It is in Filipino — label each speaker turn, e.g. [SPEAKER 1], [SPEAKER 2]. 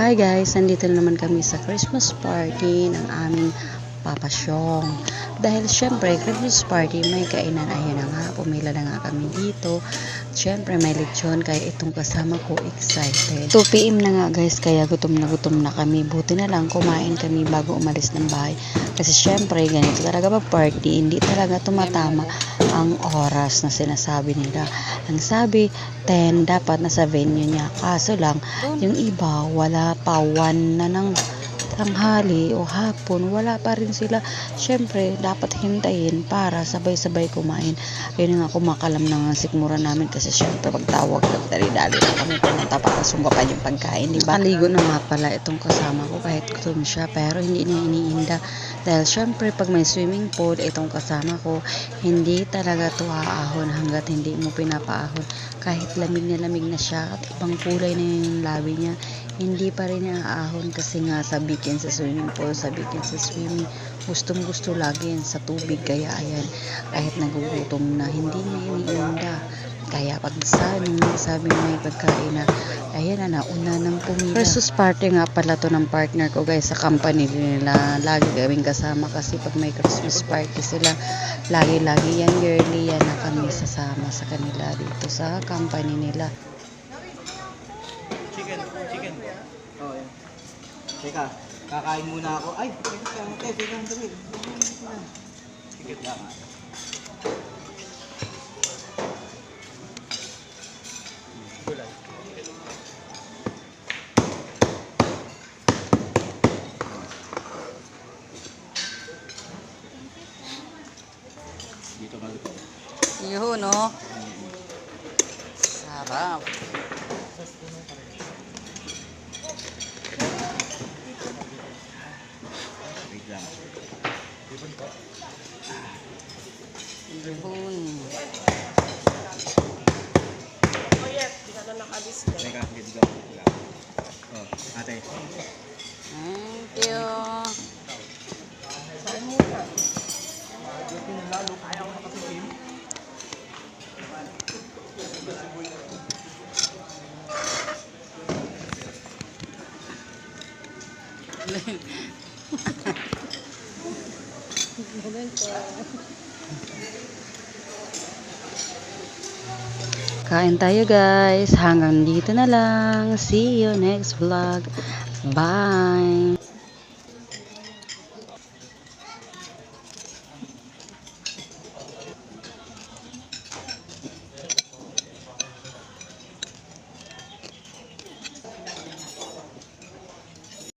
[SPEAKER 1] Hi guys, nandito na naman kami sa Christmas party ng aming Papa Syong. Dahil syempre, Christmas party, may kainan. Ayun na nga, pumila na nga kami dito. Syempre, may lechon, kaya itong kasama ko excited. 2 PM na nga guys, kaya gutom na kami. Buti na lang, kumain kami bago umalis ng bahay. Kasi syempre, ganito talaga pag party, hindi talaga tumatama ang oras na sinasabi nila. Ang sabi, 10 dapat nasa venue niya. Kaso lang, yung iba, wala pa 1 na ng tanghali o hapon, wala pa rin sila. Syempre, dapat hintayin para sabay-sabay kumain. Ayun nga, kumakalam na nga sikmura namin kasi syempre pagtawag, dali-dali na kami pumunta para sunggapan yung pagkain, diba? Aligo na nga pala itong kasama ko kahit gutom siya, pero hindi niya iniinda. Dahil syempre, pag may swimming pool, itong kasama ko, hindi talaga to aahon hanggat hindi mo pinapaahon. Kahit lamig na siya at ibang kulay na yung labi niya, hindi pa rin aahon kasi nga sabikin sa swimming pool, sabikin sa swimming, gustong gusto lagi yan sa tubig. Kaya ayan, kahit nagugutom na, hindi niya iniinda. Kaya pag sabi may pagkain na, ayan na, nauna ng pumila. Christmas party nga pala to ng partner ko guys, sa company nila. Lagi kaming kasama kasi pag may Christmas party sila, lagi yan, yearly yan na kami sasama sa kanila dito sa company nila.
[SPEAKER 2] Chicken. Oh, yan. Teka, kakain muna ako. Ay, teka, dali. Chicken lang. Gulay. Dito maluto.
[SPEAKER 1] Yun, no? Sarap.
[SPEAKER 2] Wait lang.
[SPEAKER 1] Yun.
[SPEAKER 2] Teka, dito. Oh, ate.
[SPEAKER 1] Thank you. Kain tayo guys. Hanggang dito na lang. See you next vlog. Bye.